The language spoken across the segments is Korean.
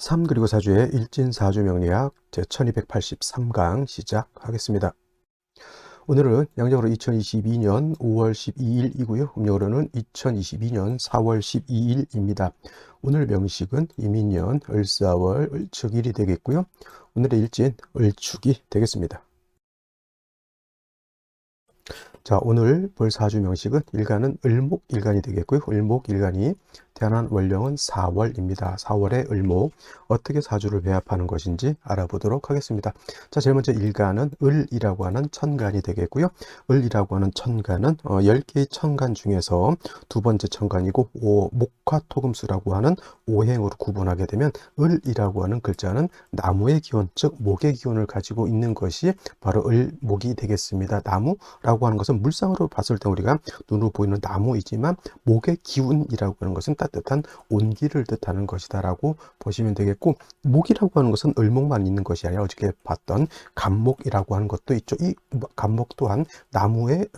3 그리고 4주의 일진사주 명리학 제1283강 시작하겠습니다. 오늘은 양력으로 2022년 5월 12일이고요. 음력으로는 2022년 4월 12일입니다. 오늘 명식은 이민년 을사월 을축일이 되겠고요. 오늘의 일진 을축이 되겠습니다. 자, 오늘 볼 사주 명식은 일간은 을목일간이 되겠고요. 을목일간이 태어난 월령은 4월입니다. 4월의 을목, 어떻게 사주를 배합하는 것인지 알아보도록 하겠습니다. 자, 제일 먼저 일간은 을이라고 하는 천간이 되겠고요. 을이라고 하는 천간은 10개의 천간 중에서 두 번째 천간이고 목화토금수라고 하는 오행으로 구분하게 되면 을이라고 하는 글자는 나무의 기운, 즉 목의 기운을 가지고 있는 것이 바로 을목이 되겠습니다. 나무라고 하는 것은 물상으로 봤을 때 우리가 눈으로 보이는 나무이지만 목의 기운이라고 하는 것은 따뜻한 온기를 뜻하는 것이다 라고 보시면 되겠고, 목이라고 하는 것은 을목만 있는 것이 아니라 어저께 봤던 간목이라고 하는 것도 있죠. 이 간목 또한 나무의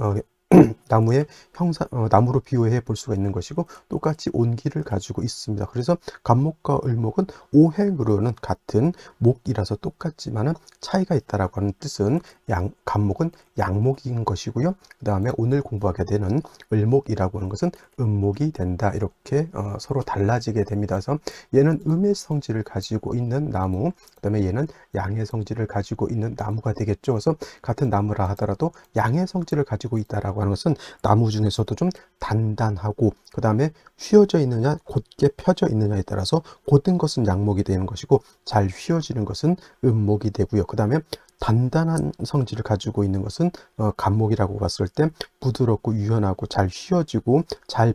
나무의 나무로 비유해 볼 수가 있는 것이고 똑같이 온기를 가지고 있습니다. 그래서 간목과 을목은 오행으로는 같은 목이라서 똑같지만은 차이가 있다라고 하는 뜻은 간목은 양목인 것이고요. 그 다음에 오늘 공부하게 되는 을목이라고 하는 것은 음목이 된다. 이렇게 서로 달라지게 됩니다. 그래서 얘는 음의 성질을 가지고 있는 나무, 그 다음에 얘는 양의 성질을 가지고 있는 나무가 되겠죠. 그래서 같은 나무라 하더라도 양의 성질을 가지고 있다라고 하는 것은 나무 중에서도 좀 단단하고, 그 다음에 휘어져 있느냐 곧게 펴져 있느냐에 따라서 곧은 것은 양목이 되는 것이고 잘 휘어지는 것은 음목이 되고요. 그 다음에 단단한 성질을 가지고 있는 것은 간목이라고 봤을 때 부드럽고 유연하고 잘 휘어지고 잘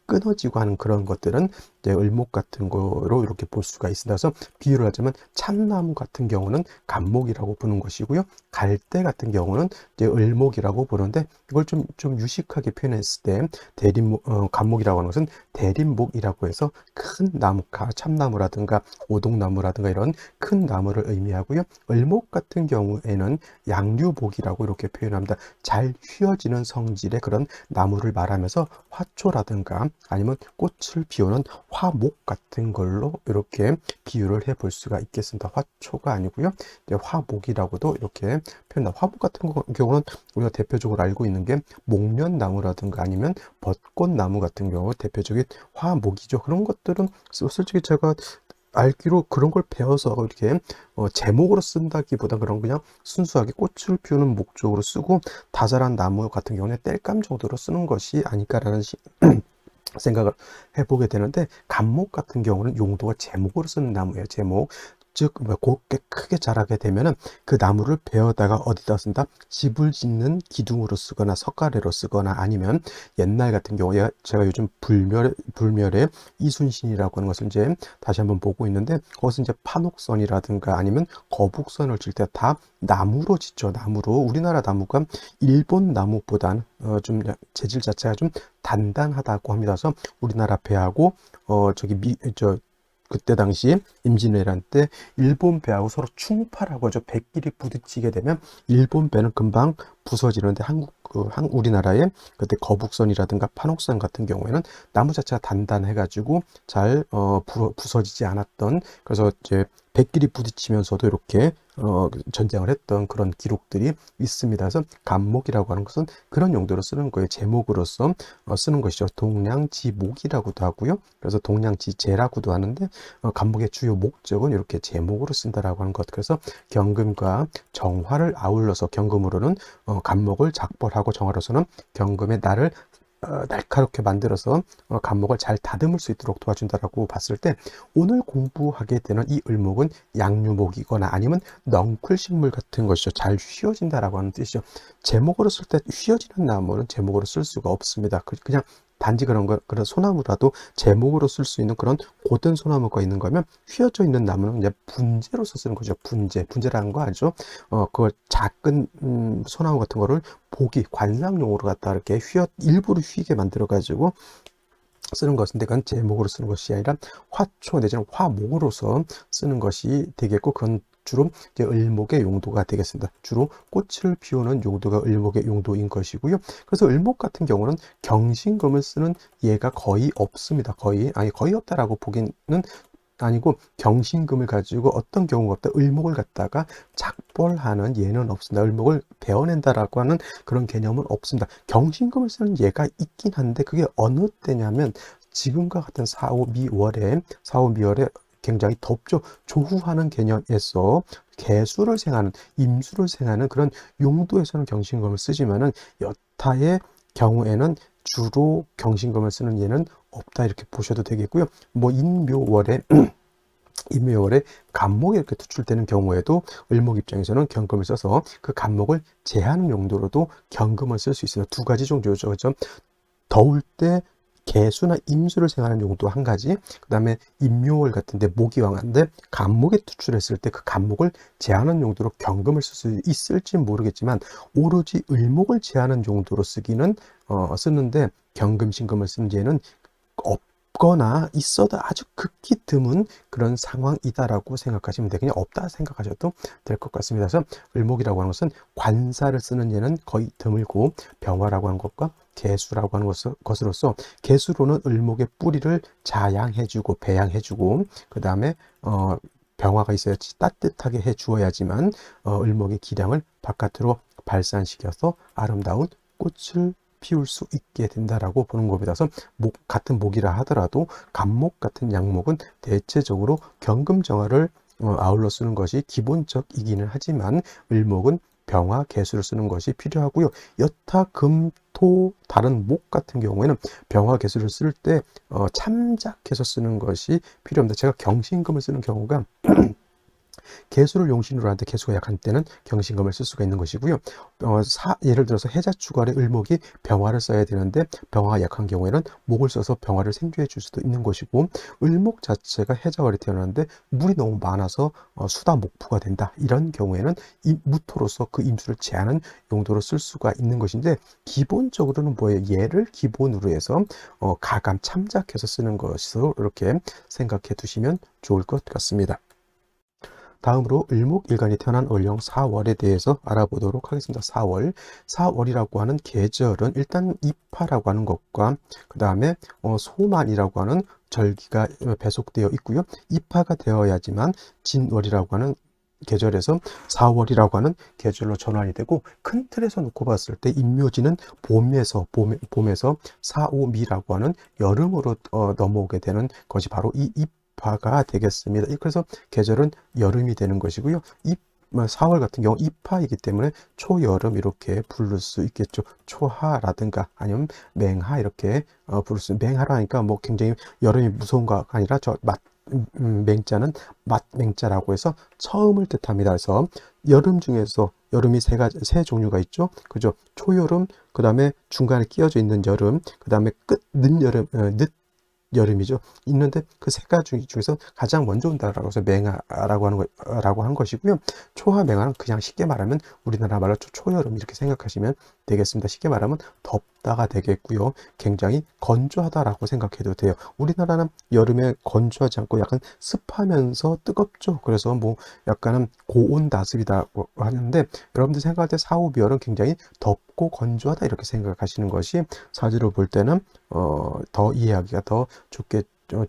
끊어지고 하는 그런 것들은 이제 을목 같은 거로 이렇게 볼 수가 있습니다. 그래서 비유를 하자면 참나무 같은 경우는 간목이라고 보는 것이고요. 갈대 같은 경우는 이제 을목이라고 보는데, 이걸 좀 유식하게 표현했을 때 간목이라고 하는 것은 대림목이라고 해서 큰 나무, 참나무라든가 오동나무라든가 이런 큰 나무를 의미하고요. 을목 같은 경우에는 양류목이라고 이렇게 표현합니다. 잘 휘어지는 성질의 그런 나무를 말하면서 화초라든가 아니면 꽃을 피우는 화목 같은 걸로 이렇게 비유를 해 볼 수가 있겠습니다. 화초가 아니고요. 이제 화목이라고도 이렇게 표현합니다. 화목 같은 경우는 우리가 대표적으로 알고 있는 게 목련나무라든가 아니면 벚꽃나무 같은 경우 대표적인 화목이죠. 그런 것들은 솔직히 제가 알기로 그런 걸 배워서 이렇게 제목으로 쓴다기보다 그런 그냥 순수하게 꽃을 피우는 목적으로 쓰고 다 자란 나무 같은 경우는 땔감 정도로 쓰는 것이 아닐까라는 생각을 해보게 되는데, 간목 같은 경우는 용도가 제목으로 쓰는 나무예요. 제목. 즉 곱게 크게 자라게 되면은 그 나무를 베어다가 어디다 쓴다? 집을 짓는 기둥으로 쓰거나 석가래로 쓰거나 아니면 옛날 같은 경우에 제가 요즘 불멸의 이순신이라고 하는 것을 이제 다시 한번 보고 있는데, 그것은 이제 판옥선이라든가 아니면 거북선을 질 때 다 나무로 짓죠. 나무로. 우리나라 나무가 일본 나무보다는 좀 재질 자체가 좀 단단하다고 합니다. 그래서 우리나라 배하고 그때 당시 임진왜란 때 일본 배하고 서로 충파라고 하죠. 배끼리 부딪히게 되면 일본 배는 금방 부서지는데 우리나라의 그때 거북선이라든가 판옥선 같은 경우에는 나무 자체가 단단해가지고 잘 부서지지 않았던, 그래서 이제 배끼리 부딪히면서도 이렇게 전쟁을 했던 그런 기록들이 있습니다. 그래서 간목이라고 하는 것은 그런 용도로 쓰는 거예요. 제목으로서 쓰는 것이죠. 동량지목이라고도 하고요. 그래서 동량지제라고도 하는데 간목의 주요 목적은 이렇게 제목으로 쓴다라고 하는 것. 그래서 경금과 정화를 아울러서 경금으로는 간목을 작벌하고 정화로서는 경금의 날을 날카롭게 만들어서 간목을 잘 다듬을 수 있도록 도와준다라고 봤을 때, 오늘 공부하게 되는 이 을목은 양류목이거나 아니면 넝쿨식물 같은 것이죠. 잘 휘어진다라고 하는 뜻이죠. 제목으로 쓸 때 휘어지는 나무는 제목으로 쓸 수가 없습니다. 그냥 단지 그런 소나무라도 제목으로 쓸 수 있는 그런 고든 소나무가 있는 거면, 휘어져 있는 나무는 이제 분재로서 쓰는 거죠. 분재라는 거 알죠? 그걸 작은 소나무 같은 거를 관상용으로 갖다 이렇게 일부러 휘게 만들어 가지고 쓰는 것인데, 그건 제목으로 쓰는 것이 아니라 화초 내지는 화목으로서 쓰는 것이 되겠고, 그건 주로 이제 을목의 용도가 되겠습니다. 주로 꽃을 피우는 용도가 을목의 용도인 것이고요. 그래서 을목 같은 경우는 경신금을 쓰는 예가 거의 없습니다. 거의 없다라고 보기는 아니고 경신금을 가지고 어떤 경우가 없다. 을목을 갖다가 작벌하는 예는 없습니다. 을목을 베어낸다라고 하는 그런 개념은 없습니다. 경신금을 쓰는 예가 있긴 한데 그게 어느 때냐면 지금과 같은 4, 5, 미월에 굉장히 덥죠. 조후하는 개념에서 개수를 생하는, 임수를 생하는 그런 용도에서는 경신금을 쓰지만은 여타의 경우에는 주로 경신금을 쓰는 예는 없다 이렇게 보셔도 되겠고요. 뭐 인묘월에 간목이 이렇게 투출되는 경우에도 을목 입장에서는 경금을 써서 그 간목을 제하는 용도로도 경금을 쓸 수 있습니다. 두 가지 정도죠. 그죠? 더울 때 개수나 임수를 생하는 용도 한 가지, 그 다음에 임묘월 같은데 목이 왕한데 간목에 투출했을 때 그 간목을 제하는 용도로 경금을 쓸 수 있을지 모르겠지만 오로지 을목을 제하는 용도로 쓰는데 경금 신금을 쓰는 예는 없거나 있어도 아주 극히 드문 그런 상황이다라고 생각하시면 돼요. 그냥 없다 생각하셔도 될 것 같습니다. 그래서 을목이라고 하는 것은 관사를 쓰는 예는 거의 드물고 병화라고 하는 것과 개수라고 하는 것으로서 개수로는 을목의 뿌리를 자양해주고 배양해주고 그 다음에 병화가 있어야지 따뜻하게 해주어야지만 을목의 기량을 바깥으로 발산시켜서 아름다운 꽃을 피울 수 있게 된다라고 보는 겁니다. 그래서 같은 목이라 하더라도 간목 같은 양목은 대체적으로 경금정화를 아울러 쓰는 것이 기본적이기는 하지만 을목은 병화, 개수를 쓰는 것이 필요하고요. 여타 금, 토, 다른 목 같은 경우에는 병화, 개수를 쓸 때 참작해서 쓰는 것이 필요합니다. 제가 경신금을 쓰는 경우가 개수를 용신으로 하는데 개수가 약한 때는 경신금을 쓸 수가 있는 것이고요. 예를 들어서 해자축월의 을목이 병화를 써야 되는데 병화가 약한 경우에는 목을 써서 병화를 생조해 줄 수도 있는 것이고, 을목 자체가 해자월에 태어나는데 물이 너무 많아서 수다목푸가 된다. 이런 경우에는 무토로서 그 임수를 제하는 용도로 쓸 수가 있는 것인데, 기본적으로는 뭐예요? 얘를 기본으로 해서 가감 참작해서 쓰는 것으로 이렇게 생각해 두시면 좋을 것 같습니다. 다음으로 을목일간이 태어난 을령 4월에 대해서 알아보도록 하겠습니다. 4월이라고 하는 계절은 일단 입하라고 하는 것과 그 다음에 소만이라고 하는 절기가 배속되어 있고요. 입하가 되어야지만 진월이라고 하는 계절에서 4월이라고 하는 계절로 전환이 되고, 큰 틀에서 놓고 봤을 때 임묘지는 봄에서 4, 5, 미라고 하는 여름으로 넘어오게 되는 것이 바로 이 입하가 되겠습니다. 그래서 계절은 여름이 되는 것이고요. 4월 같은 경우 입하이기 때문에 초여름 이렇게 부를 수 있겠죠. 초하라든가 아니면 맹하 이렇게 부를 수. 맹하라니까 뭐 굉장히 여름이 무서운 거 아니라 맹자는 맛맹자라고 해서 처음을 뜻합니다. 그래서 여름 중에서 여름이 세 종류가 있죠. 그죠? 초여름, 그 다음에 중간에 끼어져 있는 여름, 그 다음에 늦여름, 여름이죠. 있는데 그 세 가지 중에서 가장 먼저 온다라고 해서 맹하라고 한 것이고요. 초하 맹하는 그냥 쉽게 말하면 우리나라 말로 초여름 이렇게 생각하시면 되겠습니다. 쉽게 말하면 덥다가 되겠고요. 굉장히 건조하다라고 생각해도 돼요. 우리나라는 여름에 건조하지 않고 약간 습하면서 뜨겁죠. 그래서 뭐 약간은 고온다습이라고 하는데, 여러분들 생각할 때 4, 5, 비월은 굉장히 덥고 건조하다 이렇게 생각하시는 것이 사주로 볼 때는 더 이해하기가 더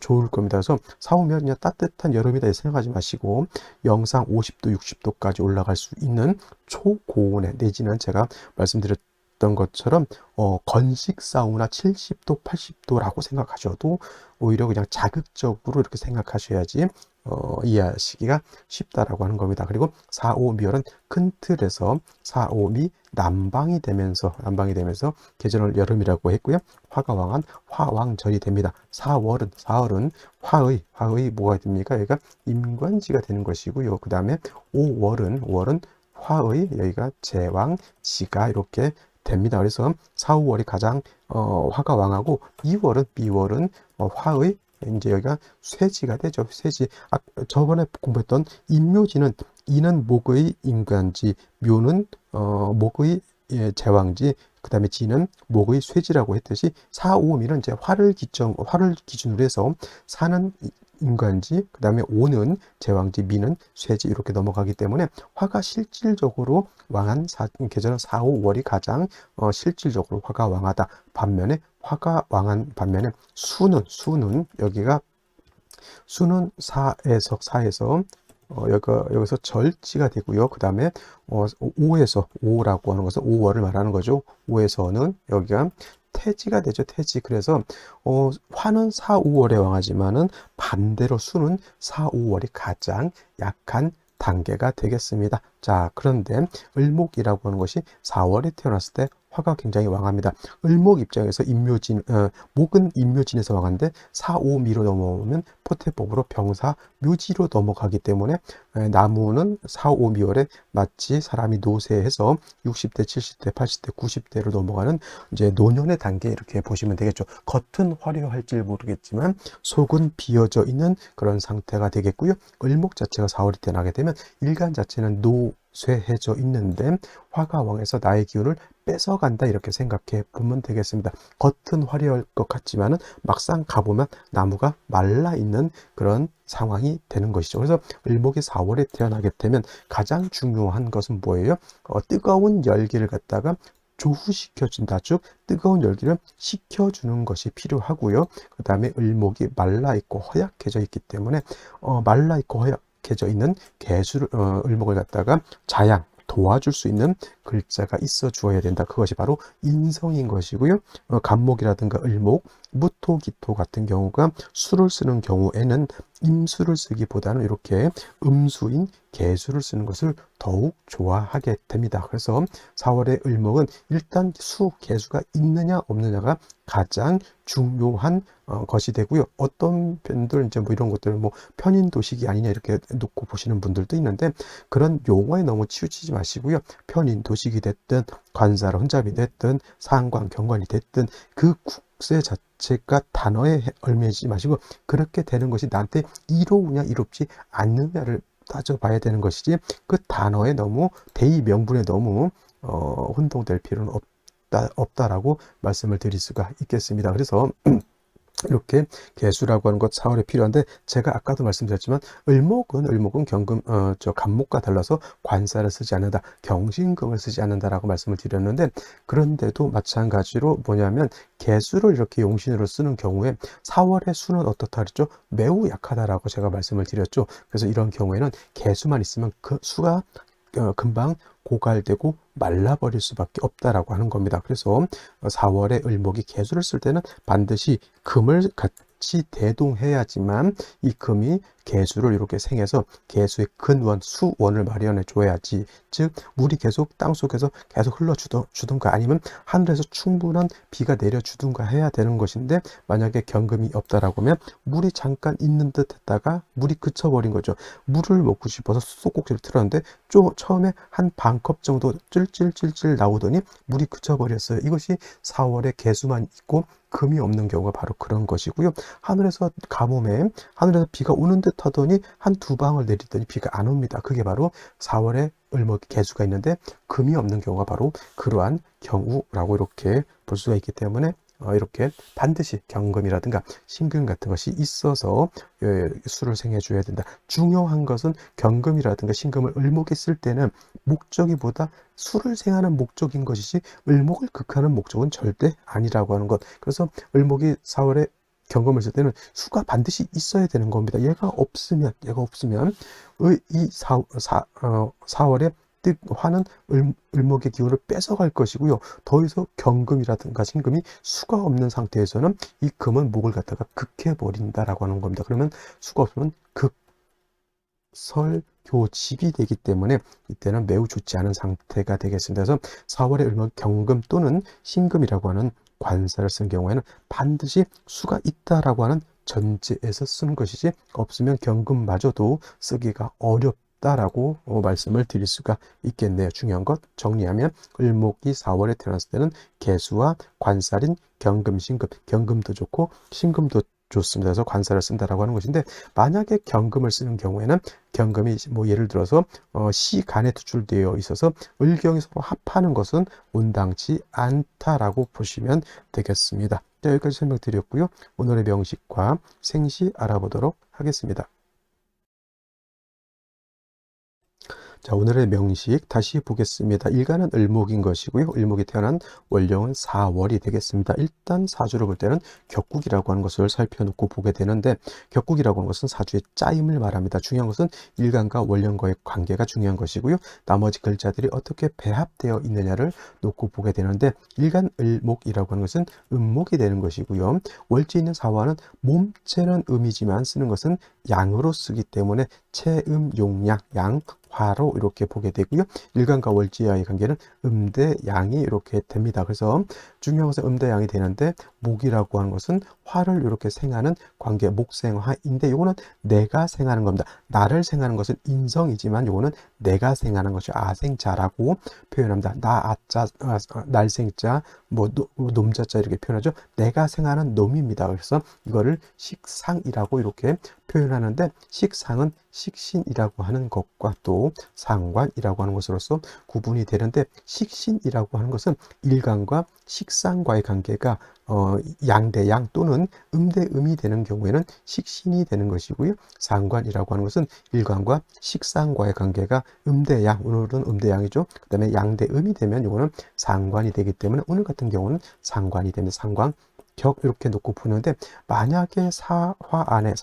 좋을 겁니다. 그래서 4, 5면 그냥 따뜻한 여름이다 생각하지 마시고 영상 50도, 60도까지 올라갈 수 있는 초고온에, 내지는 제가 말씀드렸던 것처럼 건식 사우나 70도, 80도라고 생각하셔도 오히려 그냥 자극적으로 이렇게 생각하셔야지 이해하시기가 쉽다라고 하는 겁니다. 그리고 4, 5, 미월은 큰 틀에서 4, 5, 미 남방이 되면서 계절을 여름이라고 했고요. 화가 왕한 화왕절이 됩니다. 4월은 화의 뭐가 됩니까? 여기가 임관지가 되는 것이고요. 그 다음에 5월은 화의 여기가 제왕지가 이렇게 됩니다. 그래서 4, 5월이 가장 화가 왕하고, 미월은 화의 이제 여기가 쇠지가 되죠. 쇠지. 저번에 공부했던 임묘지는 이는 목의 임관지, 묘는 목의 제왕지, 그 다음에 지는 목의 쇠지라고 했듯이 4, 5, 미는 이제 화를 기준으로 해서 사는 임관지, 그 다음에 오는 제왕지, 미는 쇠지 이렇게 넘어가기 때문에 화가 실질적으로 왕한 계절은 4, 5월이 가장 실질적으로 화가 왕하다. 반면에 화가 왕한 반면에 수는 여기가 수는 4에서 여기서 절지가 되고요. 그 다음에 5라고 하는 것은 5월을 말하는 거죠. 5에서는 여기가 태지가 되죠. 태지. 그래서 화는 4, 5월의 왕하지만은 반대로 수는 4, 5월이 가장 약한 단계가 되겠습니다. 자, 그런데 을목이라고 하는 것이 4월에 태어났을 때 화가 굉장히 왕합니다. 을목 입장에서 목은 인묘진에서 왕한데 4, 5, 미로 넘어오면 포태법으로 병사, 묘지로 넘어가기 때문에 나무는 4, 5, 미월에 마치 사람이 노쇠해서 60대, 70대, 80대, 90대로 넘어가는 이제 노년의 단계 이렇게 보시면 되겠죠. 겉은 화려할지 모르겠지만 속은 비어져 있는 그런 상태가 되겠고요. 을목 자체가 4월이 태어나게 되면 일간 자체는 노쇠해져 있는데 화가 왕에서 나의 기운을 뺏어간다 이렇게 생각해 보면 되겠습니다. 겉은 화려할 것 같지만은 막상 가보면 나무가 말라 있는 그런 상황이 되는 것이죠. 그래서 을목이 4월에 태어나게 되면 가장 중요한 것은 뭐예요? 뜨거운 열기를 갖다가 조후시켜준다. 즉 뜨거운 열기를 식혀주는 것이 필요하고요. 그 다음에 을목이 말라있고 허약해져 있기 때문에 말라있고 허약해져 있는 을목을 갖다가 자양 도와줄 수 있는 글자가 있어 주어야 된다. 그것이 바로 인성인 것이고요. 간목이라든가 을목, 무토기토 같은 경우가 수를 쓰는 경우에는 임수를 쓰기보다는 이렇게 음수인 개수를 쓰는 것을 더욱 좋아하게 됩니다. 그래서 4월의 을목은 일단 수, 개수가 있느냐 없느냐가 가장 중요한 것이 되고요. 어떤 분들 이제 뭐 이런 것들 뭐 편인도식이 아니냐 이렇게 놓고 보시는 분들도 있는데 그런 용어에 너무 치우치지 마시고요. 편인도식이 됐든 관사로 혼잡이 됐든 상관, 경관이 됐든 그 국세 자체가 단어에 얽매이지 마시고 그렇게 되는 것이 나한테 이로우냐 이롭지 않느냐를 따져봐야 되는 것이지 그 단어에 너무 대의 명분에 너무 혼동될 필요는 없다라고 말씀을 드릴 수가 있겠습니다. 그래서 이렇게 개수라고 하는 것 4월에 필요한데 제가 아까도 말씀드렸지만 을목은 간목과 달라서 관사를 쓰지 않는다, 경신금을 쓰지 않는다라고 말씀을 드렸는데 그런데도 마찬가지로 뭐냐면 개수를 이렇게 용신으로 쓰는 경우에 4월의 수는 어떻다 그랬죠? 매우 약하다라고 제가 말씀을 드렸죠. 그래서 이런 경우에는 개수만 있으면 그 수가 금방 고갈되고 말라버릴 수밖에 없다라고 하는 겁니다. 그래서 4월에 을목이 개수를 쓸 때는 반드시 금을 같이 대동해야지만 이 금이 개수를 이렇게 생해서 개수의 근원, 수원을 마련해 줘야지. 즉 물이 계속 땅속에서 계속 흘러주든가 아니면 하늘에서 충분한 비가 내려주든가 해야 되는 것인데 만약에 경금이 없다라고 하면 물이 잠깐 있는 듯 했다가 물이 그쳐버린 거죠. 물을 먹고 싶어서 쑥꼭지를 틀었는데 처음에 한 반컵 정도 찔찔찔찔 나오더니 물이 그쳐버렸어요. 이것이 4월에 개수만 있고 금이 없는 경우가 바로 그런 것이고요. 하늘에서 가뭄에 하늘에서 비가 오는 듯 하더니 한 두 방울 내리더니 비가 안 옵니다. 그게 바로 4월에 을목이 개수가 있는데 금이 없는 경우가 바로 그러한 경우라고 이렇게 볼 수가 있기 때문에 이렇게 반드시 경금이라든가 신금 같은 것이 있어서 수를 생해 줘야 된다. 중요한 것은 경금이라든가 신금을 을목에 쓸 때는 목적이보다 수를 생하는 목적인 것이지 을목을 극하는 목적은 절대 아니라고 하는 것. 그래서 을목이 4월에 경금을 쓸 때는 수가 반드시 있어야 되는 겁니다. 얘가 없으면 이 4월에 화는 을목의 기운을 뺏어갈 것이고요. 더 이상 경금이라든가 신금이 수가 없는 상태에서는 이 금은 목을 갖다가 극해버린다라고 하는 겁니다. 그러면 수가 없으면 극설교집이 되기 때문에 이때는 매우 좋지 않은 상태가 되겠습니다. 그래서 4월에 을목 경금 또는 신금이라고 하는 관사를 쓴 경우에는 반드시 수가 있다라고 하는 전제에서 쓰는 것이지 없으면 경금마저도 쓰기가 어렵다라고 말씀을 드릴 수가 있겠네요. 중요한 것 정리하면 을목이 4월에 태어났을 때는 개수와 관살인 경금, 신금, 경금도 좋고 신금도 좋습니다. 그래서 관사를 쓴다라고 하는 것인데 만약에 경금을 쓰는 경우에는 경금이 뭐 예를 들어서 시간에 투출되어 있어서 을경이 서로 합하는 것은 온당치 않다라고 보시면 되겠습니다. 자, 여기까지 설명드렸고요. 오늘의 명식과 생시 알아보도록 하겠습니다. 자, 오늘의 명식 다시 보겠습니다. 일간은 을목인 것이고요. 을목이 태어난 월령은 4월이 되겠습니다. 일단 사주를 볼 때는 격국이라고 하는 것을 살펴놓고 보게 되는데, 격국이라고 하는 것은 사주의 짜임을 말합니다. 중요한 것은 일간과 월령과의 관계가 중요한 것이고요. 나머지 글자들이 어떻게 배합되어 있느냐를 놓고 보게 되는데, 일간 을목이라고 하는 것은 음목이 되는 것이고요. 월지 있는 사화는 몸체는 음이지만 쓰는 것은 양으로 쓰기 때문에 체음 용양 양 화로 이렇게 보게 되고요. 일간과 월지와의 관계는 음대 양이 이렇게 됩니다. 그래서 중요한 것은 음대 양이 되는데, 목이라고 하는 것은 화를 이렇게 생하는 관계, 목생화인데, 이거는 내가 생하는 겁니다. 나를 생하는 것은 인성이지만 이거는 내가 생하는 것이 아생자라고 표현합니다. 나 아자, 날생자, 놈자자 이렇게 표현하죠. 내가 생하는 놈입니다. 그래서 이거를 식상이라고 이렇게 표현하는데, 식상은 식신이라고 하는 것과 또 상관이라고 하는 것으로서 구분이 되는데, 식신이라고 하는 것은 일간과 식상과의 관계가 양대양 또는 음대음이 되는 경우에는 식신이 되는 것이고요. 상관이라고 하는 것은 일간과 식상과의 관계가 음대양, 오늘은 음대양이죠. 그 다음에 양대음이 되면 이거는 상관이 되기 때문에 오늘 같은 경우는 상관이 됩니다. 상관 격 이렇게 놓고 보는데, 만약에 사화 안에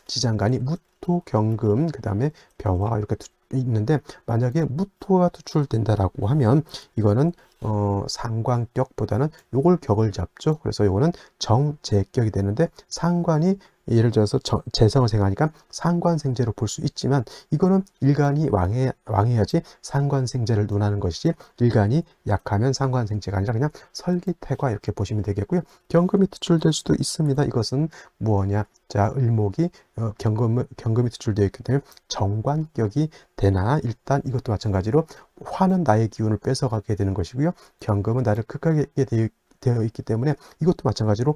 지장간이 무토 경금 그 다음에 병화가 이렇게 있는데, 만약에 무토가 투출된다라고 하면 이거는 상관격보다는 요걸 격을 잡죠. 그래서 요거는 정제격이 되는데, 상관이 예를 들어서 재성을 생하니까 상관생제로 볼 수 있지만, 이거는 일간이 왕해야지 상관생제를 논하는 것이지, 일간이 약하면 상관생제가 아니라 그냥 설기태과 이렇게 보시면 되겠고요. 경금이 투출될 수도 있습니다. 이것은 뭐냐? 자, 을목이 경금이 투출되어 있기 때문에 정관격이 되나, 일단 이것도 마찬가지로 화는 나의 기운을 뺏어가게 되는 것이고요. 경금은 나를 극하게 되어 있기 때문에 이것도 마찬가지로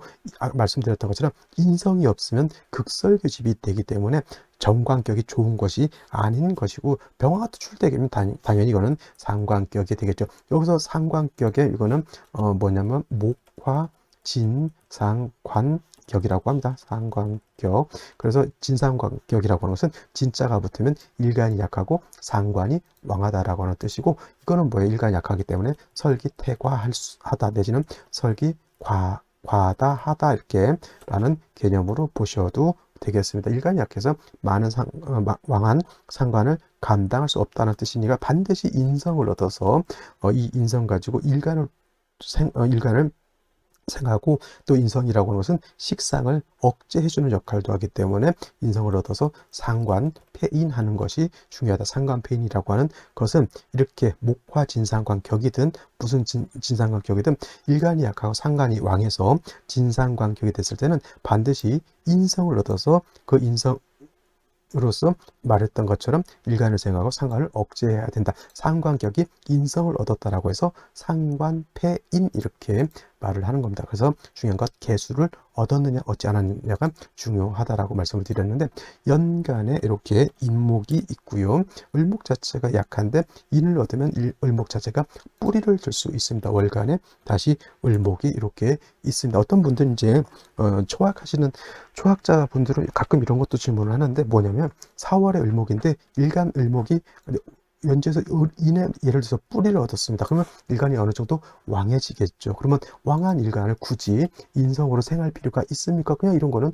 말씀드렸던 것처럼 인성이 없으면 극설교집이 되기 때문에 정관격이 좋은 것이 아닌 것이고, 병화가 투출되면 당연히 이거는 상관격이 되겠죠. 여기서 상관격에 이거는 뭐냐면 목화 진상관 격이라고 합니다. 상관격. 그래서 진상관격이라고 하는 것은 진자가 붙으면 일간이 약하고 상관이 왕하다라고 하는 뜻이고, 이거는 뭐예요? 일간이 약하기 때문에 설기태과하다 내지는 설기과다 하다 이렇게 라는 개념으로 보셔도 되겠습니다. 일간이 약해서 많은 왕한 상관을 감당할 수 없다는 뜻이니까 반드시 인성을 얻어서 이 인성 가지고 일간을 생하고, 또 인성이라고 하는 것은 식상을 억제해주는 역할도 하기 때문에 인성을 얻어서 상관패인하는 것이 중요하다. 상관패인이라고 하는 것은 이렇게 목화진상관 격이든 무슨 진상관 격이든 일간이 약하고 상관이 왕해서 진상관 격이 됐을 때는 반드시 인성을 얻어서 그 인성 으로서 말했던 것처럼 일간을 생하고 상관을 억제해야 된다. 상관격이 인성을 얻었다라고 해서 상관패인 이렇게 말을 하는 겁니다. 그래서 중요한 것 개수를 얻었느냐 얻지 않았느냐가 중요하다라고 말씀을 드렸는데, 연간에 이렇게 인목이 있고요. 을목 자체가 약한데 인을 얻으면 을목 자체가 뿌리를 들 수 있습니다. 월간에 다시 을목이 이렇게 있습니다. 어떤 분들은 이제 초학하시는 초학자 분들은 가끔 이런 것도 질문을 하는데, 뭐냐면 4월에 을목인데 일간 을목이 연지에서 인에 예를 들어서 뿌리를 얻었습니다. 그러면 일간이 어느 정도 왕해지겠죠. 그러면 왕한 일간을 굳이 인성으로 생할 필요가 있습니까? 그냥 이런 거는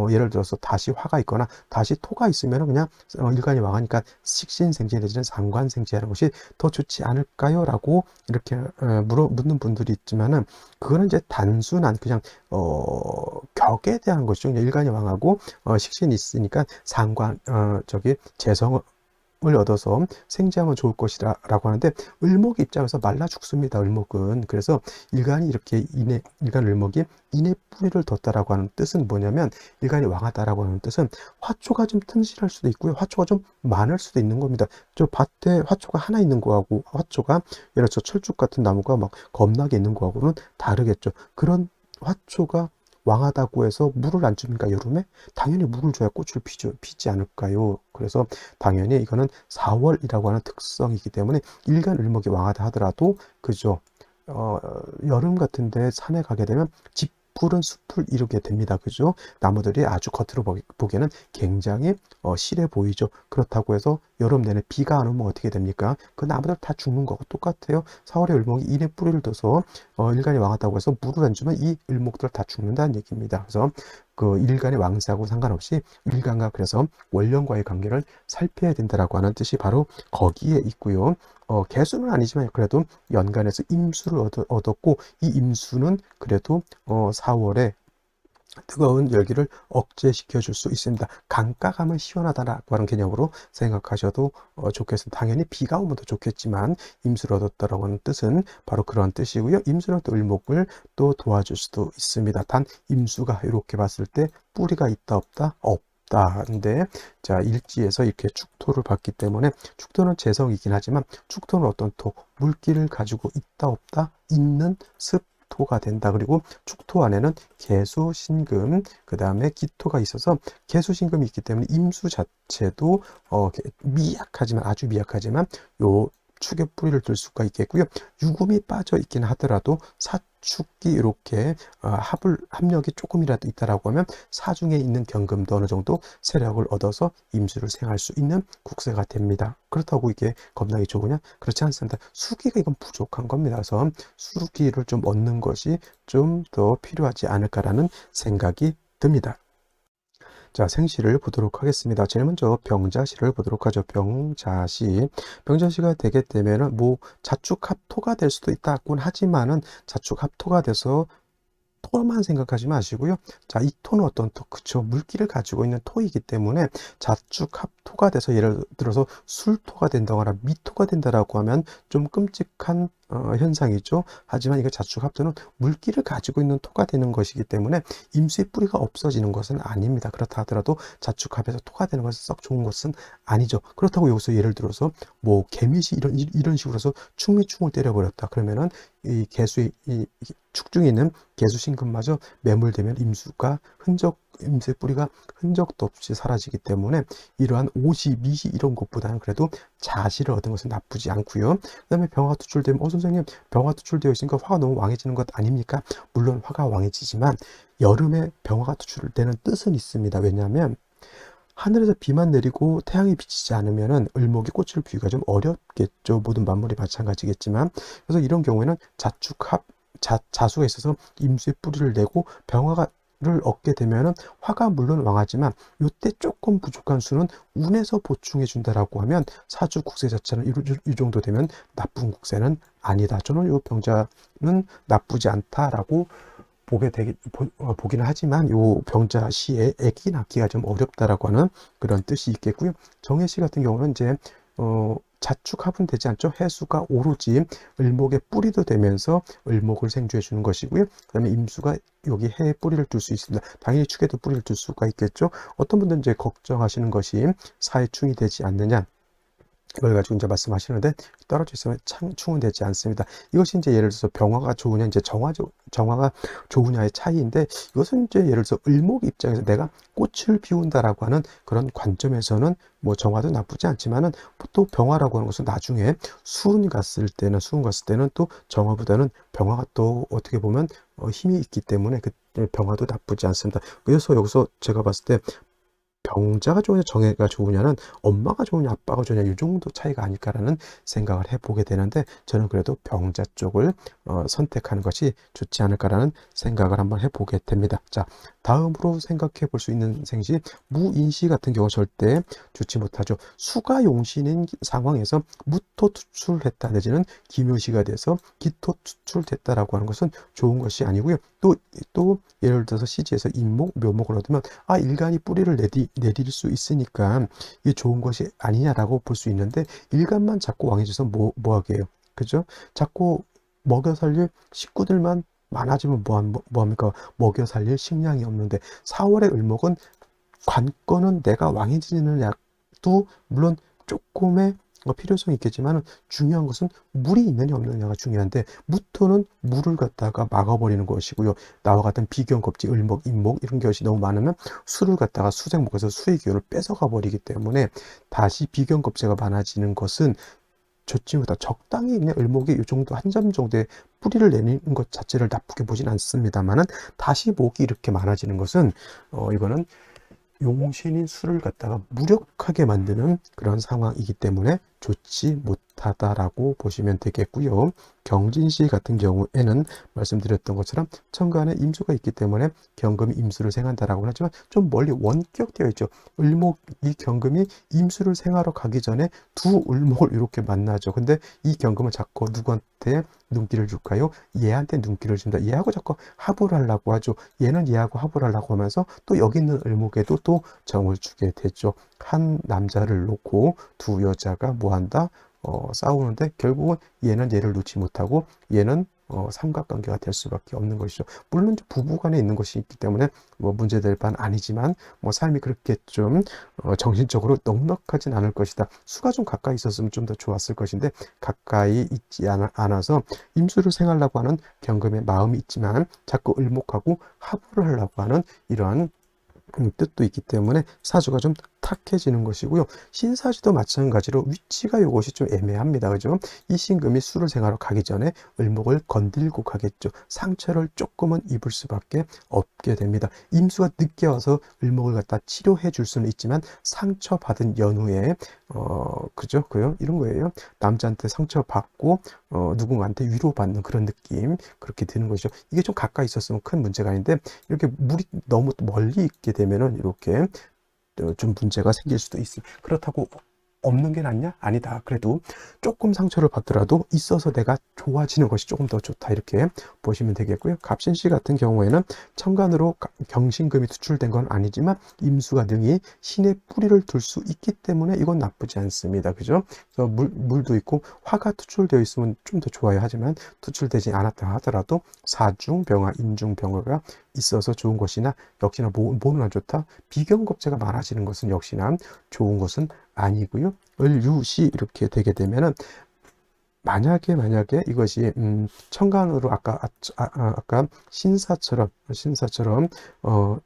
예를 들어서 다시 화가 있거나 다시 토가 있으면 그냥 일간이 왕하니까 식신생제 내지는 상관생제하는 것이 더 좋지 않을까요? 라고 이렇게 묻는 분들이 있지만은, 그거는 이제 단순한 그냥 격에 대한 것이죠. 그냥 일간이 왕하고 식신이 있으니까 재성을 얻어서 생지하면 좋을 것이라고 하는데, 을목 입장에서 말라 죽습니다. 을목은. 그래서 일간이 이렇게 일간 을목이 인의 뿌리를 뒀다라고 하는 뜻은 뭐냐면, 일간이 왕하다라고 하는 뜻은 화초가 좀 튼실할 수도 있고요. 화초가 좀 많을 수도 있는 겁니다. 저 밭에 화초가 하나 있는 거하고 화초가 예를 들어서 철쭉 같은 나무가 막 겁나게 있는 거하고는 다르겠죠. 그런 화초가 왕하다고 해서 물을 안 줍니까? 여름에? 당연히 물을 줘야 꽃을 피지 않을까요? 그래서 당연히 이거는 4월이라고 하는 특성이기 때문에 일간 을목이 왕하다 하더라도 그죠. 여름 같은데 산에 가게 되면 푸른 숲을 이루게 됩니다. 그죠? 나무들이 아주 겉으로 보기에는 굉장히 실해 보이죠. 그렇다고 해서 여름 내내 비가 안 오면 어떻게 됩니까? 그 나무들 다 죽는 거고 똑같아요. 4월에 을목이 인에 뿌리를 둬서 일간이 왕하다고 해서 물을 안 주면 이 을목들 다 죽는다는 얘기입니다. 그래서 그 일간의 왕세하고 상관없이 일간과 그래서 원령과의 관계를 살펴야 된다라고 하는 뜻이 바로 거기에 있고요. 개수는 아니지만 그래도 연간에서 임수를 얻었고, 이 임수는 그래도 4월에 뜨거운 열기를 억제시켜 줄 수 있습니다. 강가 가면 시원하다라고 하는 개념으로 생각하셔도 좋겠습니다. 당연히 비가 오면 더 좋겠지만 임수를 얻었다라고 하는 뜻은 바로 그런 뜻이고요. 임수는 또 을목을 또 도와줄 수도 있습니다. 단 임수가 이렇게 봤을 때 뿌리가 있다 없다? 없다인데, 자, 일지에서 이렇게 축토를 봤기 때문에 축토는 재성이긴 하지만 축토는 어떤 토, 물기를 가지고 있다 없다? 있는 습 토가 된다. 그리고 축토 안에는 개수, 신금, 그 다음에 기토가 있어서 개수, 신금이 있기 때문에 임수 자체도 미약하지만, 아주 미약하지만 요 축에 뿌리를 둘 수가 있겠고요. 유금이 빠져 있긴 하더라도 사축이 이렇게 합력이 조금이라도 있다라고 하면 사중에 있는 경금도 어느 정도 세력을 얻어서 임수를 생할 수 있는 국세가 됩니다. 그렇다고 이게 겁나게 좋으냐? 그렇지 않습니다. 수기가 이건 부족한 겁니다. 그래서 수기를 좀 얻는 것이 좀 더 필요하지 않을까라는 생각이 듭니다. 자, 생시를 보도록 하겠습니다. 제일 먼저 병자시를 보도록 하죠. 병자시. 병자시가 되게 되면은 뭐 자축합토가 될 수도 있다곤 하지만은 자축합토가 돼서 토만 생각하지 마시고요. 자, 이 토는 어떤 토? 그쵸. 물기를 가지고 있는 토이기 때문에 자축합토가 돼서 예를 들어서 술토가 된다거나 미토가 된다라고 하면 좀 끔찍한 현상이죠. 하지만 이거 자축합토는 물기를 가지고 있는 토가 되는 것이기 때문에 임수의 뿌리가 없어지는 것은 아닙니다. 그렇다 하더라도 자축합에서 토가 되는 것은 썩 좋은 것은 아니죠. 그렇다고 여기서 예를 들어서 뭐 개미시 이런 식으로 해서 충미충을 때려버렸다. 그러면은 이 개수의 이 축중에 있는 개수신금마저 매몰되면 임수가 임수의 뿌리가 흔적도 없이 사라지기 때문에 이러한 오시, 미시 이런 것보다는 그래도 자시를 얻은 것은 나쁘지 않고요. 그 다음에 병화가 투출되면 선생님 병화가 투출되어 있으니까 화가 너무 왕해지는 것 아닙니까? 물론 화가 왕해지지만 여름에 병화가 투출되는 뜻은 있습니다. 왜냐하면 하늘에서 비만 내리고 태양이 비치지 않으면은 을목이 꽃을 피우기가 좀 어렵겠죠. 모든 만물이 마찬가지겠지만. 그래서 이런 경우에는 자수가 있어서 임수의 뿌리를 내고 병화를 얻게 되면은 화가 물론 왕하지만 이때 조금 부족한 수는 운에서 보충해 준다라고 하면 사주 국세 자체는 이 정도 되면 나쁜 국세는 아니다. 저는 이 병자는 나쁘지 않다라고 보기는 하지만 요 병자 시에 애기 낳기가 좀 어렵다라고 하는 그런 뜻이 있겠고요. 정해 시 같은 경우는 이제 자축합은 되지 않죠. 해수가 오로지 을목의 뿌리도 되면서 을목을 생주해 주는 것이고요. 그 다음에 임수가 여기 해에 뿌리를 둘 수 있습니다. 당연히 축에도 뿌리를 둘 수가 있겠죠. 어떤 분들은 이제 걱정하시는 것이 사해충이 되지 않느냐, 이걸 가지고 이제 말씀하시는데 떨어져 있으면 충은 되지 않습니다. 이것이 이제 예를 들어서 병화가 좋으냐, 이제 정화가 좋으냐의 차이인데, 이것은 이제 예를 들어서 을목 입장에서 내가 꽃을 피운다라고 하는 그런 관점에서는 뭐 정화도 나쁘지 않지만은 또 병화라고 하는 것은 나중에 수운 갔을 때는 또 정화보다는 병화가 또 어떻게 보면 힘이 있기 때문에 그 병화도 나쁘지 않습니다. 그래서 여기서 제가 봤을 때 병자가 좋으냐 정해가 좋으냐는 엄마가 좋으냐 아빠가 좋으냐 이 정도 차이가 아닐까라는 생각을 해보게 되는데, 저는 그래도 병자 쪽을 선택하는 것이 좋지 않을까라는 생각을 한번 해보게 됩니다. 자, 다음으로 생각해 볼 수 있는 생시 무인시 같은 경우 절대 좋지 못하죠. 수가 용신인 상황에서 무토 투출했다 내지는 기묘시가 돼서 기토 투출됐다라고 하는 것은 좋은 것이 아니고요. 또 예를 들어서 시지에서 인목, 묘목을 얻으면 일간이 뿌리를 내릴 수 있으니까 이게 좋은 것이 아니냐라고 볼 수 있는데, 일간만 자꾸 왕해져서 뭐하게 해요? 그죠? 자꾸 먹여 살릴 식구들만 많아지면 뭐합니까? 먹여 살릴 식량이 없는데, 4월의 을목은 관건은 내가 왕해지느냐도 물론 조금의 필요성이 있겠지만 중요한 것은 물이 있느냐 없느냐가 중요한데, 무토는 물을 갖다가 막아버리는 것이고요. 나와 같은 비견겁지 을목, 임목 이런 것이 너무 많으면 수를 갖다가 수생목에서 수의 기운을 뺏어가 버리기 때문에 다시 비견겁제가 많아지는 것은 좋지 못하다. 적당히 그냥 을목이 이 정도 한 점 정도의 뿌리를 내는 것 자체를 나쁘게 보진 않습니다만은 다시 목이 이렇게 많아지는 것은 이거는 용신인 수를 갖다가 무력하게 만드는 그런 상황이기 때문에 좋지 못하다라고 보시면 되겠고요. 경진시 같은 경우에는 말씀드렸던 것처럼 천간에 임수가 있기 때문에 경금이 임수를 생한다라고 하지만 좀 멀리 원격되어 있죠. 을목 이 경금이 임수를 생하러 가기 전에 두 을목을 이렇게 만나죠. 근데 이 경금은 자꾸 누구한테 눈길을 줄까요? 얘한테 눈길을 준다. 얘하고 자꾸 합을 하려고 하죠. 얘는 얘하고 합을 하려고 하면서 또 여기 있는 을목에도 또 정을 주게 되죠. 한 남자를 놓고 두 여자가 뭐한다? 싸우는데 결국은 얘는 얘를 놓지 못하고 얘는 삼각관계가 될 수밖에 없는 것이죠. 물론 부부간에 있는 것이 있기 때문에 뭐 문제될 바는 아니지만 뭐 삶이 그렇게 좀 정신적으로 넉넉하진 않을 것이다. 수가 좀 가까이 있었으면 좀 더 좋았을 것인데 가까이 있지 않아서 임수를 생하려고 하는 경금의 마음이 있지만 자꾸 을목하고 합을 하려고 하는 이러한 뜻도 있기 때문에 사주가 좀 탁해지는 것이고요. 신사시도 마찬가지로 위치가 이것이 좀 애매합니다. 그죠? 이 신금이 수를 생하러 가기 전에 을목을 건들고 가겠죠. 상처를 조금은 입을 수밖에 없게 됩니다. 임수가 늦게 와서 을목을 갖다 치료해 줄 수는 있지만 상처받은 연후에 그죠? 그요? 이런 거예요. 남자한테 상처받고 누군가한테 위로받는 그런 느낌 그렇게 드는 거죠. 이게 좀 가까이 있었으면 큰 문제가 아닌데 이렇게 물이 너무 멀리 있게 되면은 이렇게 좀 문제가 생길 수도 있습니다. 그렇다고 없는 게 낫냐? 아니다. 그래도 조금 상처를 받더라도 있어서 내가 좋아지는 것이 조금 더 좋다. 이렇게 보시면 되겠고요. 갑신시 같은 경우에는 천간으로 경신금이 투출된 건 아니지만 임수가 능히 신의 뿌리를 둘 수 있기 때문에 이건 나쁘지 않습니다. 그죠? 그래서 물도 있고 화가 투출되어 있으면 좀 더 좋아요. 하지만 투출되지 않았다 하더라도 사중병화, 인중병화가 있어서 좋은 것이나 역시나 뭐는 안 좋다? 비경겁제가 많아지는 것은 역시나 좋은 것은 아니고요. 을유시 이렇게 되게 되면은 만약에 이것이 천간으로 아까 신사처럼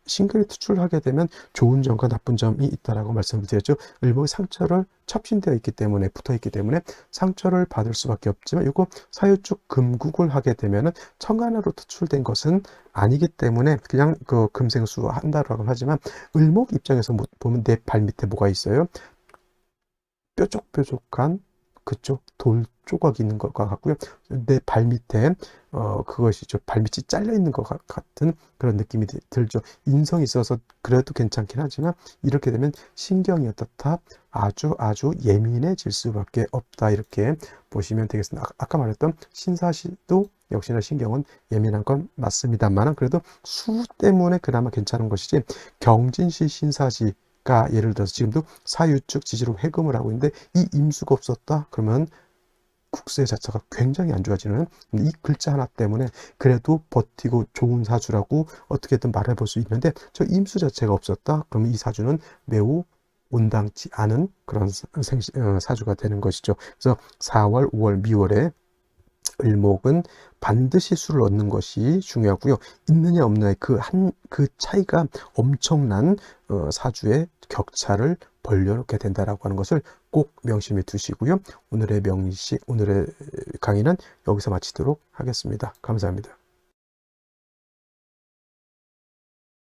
신금이 투출하게 되면 좋은 점과 나쁜 점이 있다라고 말씀을 드렸죠. 을목이 상처를 첩신되어 있기 때문에 붙어 있기 때문에 상처를 받을 수밖에 없지만 이거 사유축 금국을 하게 되면은 천간으로 투출된 것은 아니기 때문에 그냥 그 금생수 한다라고 하지만 을목 입장에서 보면 내 발 밑에 뭐가 있어요? 뾰족한 그쪽 돌 조각이 있는 것과 같고요. 내 발 밑에 그것이 발밑이 잘려 있는 것 같은 그런 느낌이 들죠. 인성이 있어서 그래도 괜찮긴 하지만 이렇게 되면 신경이 어떻다? 아주 예민해질 수밖에 없다. 이렇게 보시면 되겠습니다. 아까 말했던 신사시도 역시나 신경은 예민한 건 맞습니다만 그래도 수 때문에 그나마 괜찮은 것이지 경진시 신사시 예를 들어서 지금도 사유축 지지로 회금을 하고 있는데 이 임수가 없었다 그러면 국세 자체가 굉장히 안 좋아지는 이 글자 하나 때문에 그래도 버티고 좋은 사주라고 어떻게든 말해볼 수 있는데 저 임수 자체가 없었다 그러면 이 사주는 매우 온당치 않은 그런 사주가 되는 것이죠. 그래서 4월, 5월, 미월에 을목은 반드시 수를 얻는 것이 중요하고요. 있느냐 없느냐의 그 차이가 엄청난 사주의 격차를 벌려놓게 된다라고 하는 것을 꼭 명심해 두시고요. 오늘의 강의는 여기서 마치도록 하겠습니다. 감사합니다.